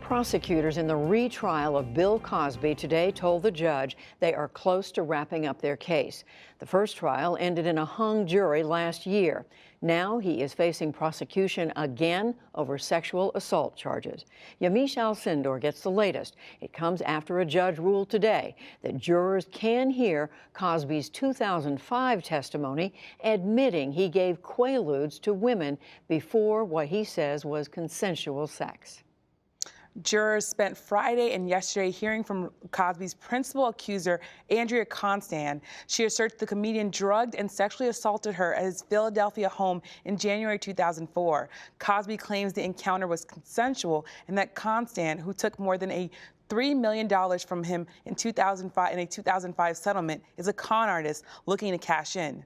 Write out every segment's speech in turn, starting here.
Prosecutors in the retrial of Bill Cosby today told the judge they are close to wrapping up their case. The first trial ended in a hung jury last year. Now he is facing prosecution again over sexual assault charges. Yamiche Alcindor gets the latest. It comes after a judge ruled today that jurors can hear Cosby's 2005 testimony admitting he gave quaaludes to women before what he says was consensual sex. Jurors spent Friday and yesterday hearing from Cosby's principal accuser, Andrea Constand. She asserts the comedian drugged and sexually assaulted her at his Philadelphia home in January 2004. Cosby claims the encounter was consensual and that Constand, who took more than $3 million from him in 2005 in a 2005 settlement, is a con artist looking to cash in.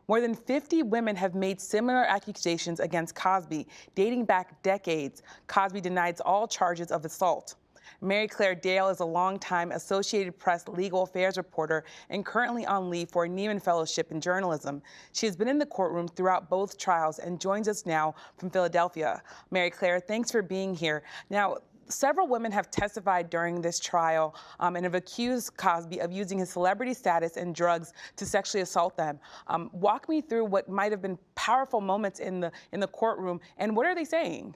More than 50 women have made similar accusations against Cosby, dating back decades. Cosby denies all charges of assault. Mary Claire Dale is a longtime Associated Press legal affairs reporter and currently on leave for a Neiman Fellowship in journalism. She has been in the courtroom throughout both trials and joins us now from Philadelphia. Mary Claire, thanks for being here. Now, several women have testified during this trial and have accused Cosby of using his celebrity status and drugs to sexually assault them. Walk me through what might have been powerful moments in the courtroom, and what are they saying?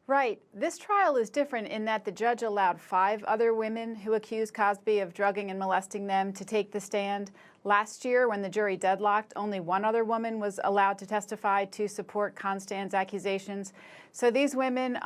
Right. This trial is different in that the judge allowed 5 other women who accused Cosby of drugging and molesting them to take the stand. Last year, when the jury deadlocked, only 1 other woman was allowed to testify to support Constand's accusations. So these women,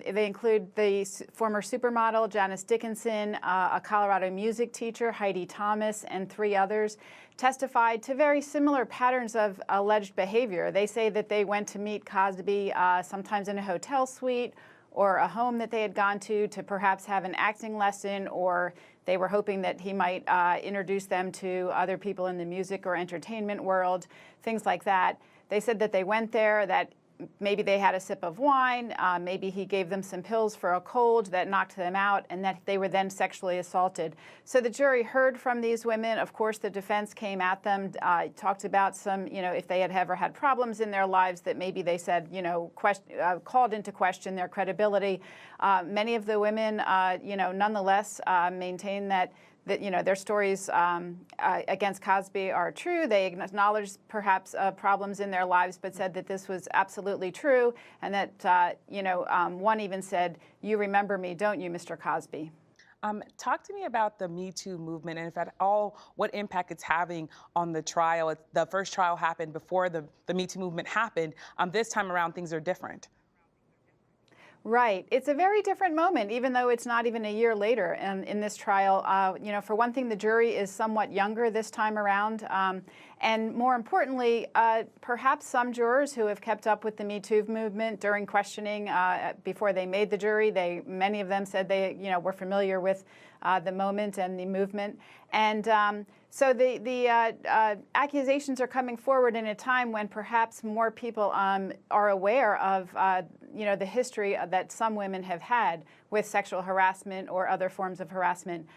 they include the former supermodel Janice Dickinson, a Colorado music teacher, Heidi Thomas, and 3 others, testified to very similar patterns of alleged behavior. They say that they went to meet Cosby sometimes in a hotel suite or a home that they had gone to perhaps have an acting lesson, or they were hoping that he might introduce them to other people in the music or entertainment world, things like that. They said that they went there, that maybe they had a sip of wine, maybe he gave them some pills for a cold that knocked them out, and that they were then sexually assaulted. So the jury heard from these women. Of course, the defense came at them, talked about some, if they had ever had problems in their lives that maybe they said, called into question their credibility. Many of the women, nonetheless, maintain that their stories against Cosby are true. They acknowledged perhaps problems in their lives, but said that this was absolutely true, and that one even said, "You remember me, don't you, Mr. Cosby?" Talk to me about the Me Too movement and if at all what impact it's having on the trial. The first trial happened before the Me Too movement happened. This time around, things are different. Right. It's a very different moment, even though it's not even a year later in this trial. For one thing, the jury is somewhat younger this time around. And more importantly, perhaps some jurors who have kept up with the Me Too movement during questioning before they made the jury, many of them said they were familiar with the moment and the movement. And so the accusations are coming forward in a time when perhaps more people are aware of the history that some women have had with sexual harassment or other forms of harassment.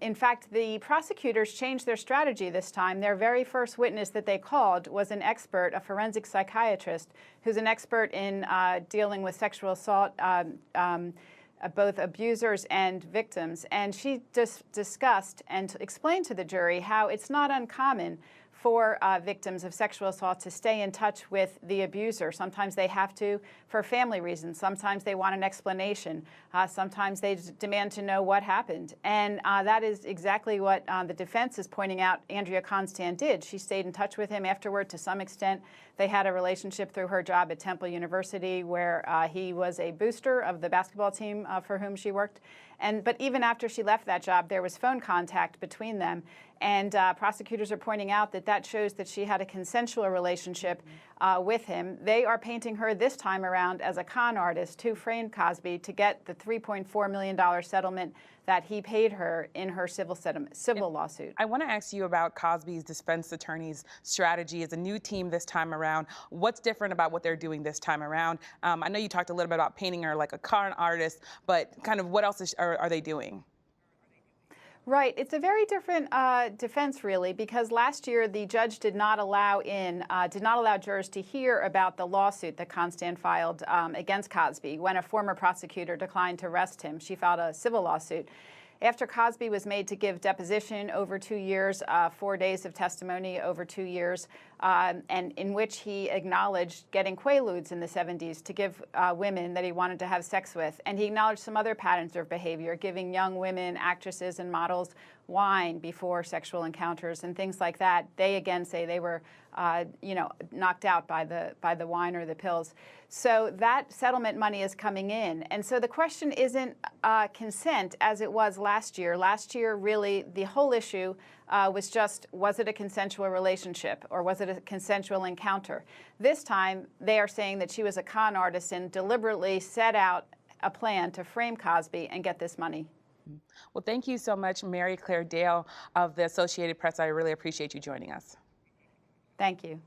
In fact, the prosecutors changed their strategy this time. Their very first witness that they called was an expert, a forensic psychiatrist, who's an expert in dealing with sexual assault, both abusers and victims. And she just discussed and explained to the jury how it's not uncommon for victims of sexual assault to stay in touch with the abuser. Sometimes they have to for family reasons. Sometimes they want an explanation. Sometimes they demand to know what happened. And that is exactly what the defense is pointing out Andrea Constand did. She stayed in touch with him afterward to some extent. They had a relationship through her job at Temple University where he was a booster of the basketball team for whom she worked. But even after she left that job, there was phone contact between them. And prosecutors are pointing out that shows that she had a consensual relationship with him. They are painting her this time around as a con artist who framed Cosby to get the $3.4 million settlement that he paid her in her civil lawsuit. I want to ask you about Cosby's defense attorney's strategy as a new team this time around. What's different about what they're doing this time around? I know you talked a little bit about painting her like a con artist, but kind of what else are they doing? Right. It's a very different defense, really, because last year the judge did not allow jurors to hear about the lawsuit that Constand filed against Cosby when a former prosecutor declined to arrest him. She filed a civil lawsuit. After Cosby was made to give deposition over 2 years, 4 days of testimony over 2 years, and in which he acknowledged getting quaaludes in the 70s to give women that he wanted to have sex with. And he acknowledged some other patterns of behavior, giving young women, actresses and models, wine before sexual encounters and things like that. They again say they were, knocked out by the wine or the pills. So that settlement money is coming in. And so the question isn't consent as it was last year. Last year, really, the whole issue was just, was it a consensual relationship or was it a consensual encounter? This time, they are saying that she was a con artist and deliberately set out a plan to frame Cosby and get this money. Well, thank you so much, Mary Claire Dale of the Associated Press. I really appreciate you joining us. Thank you.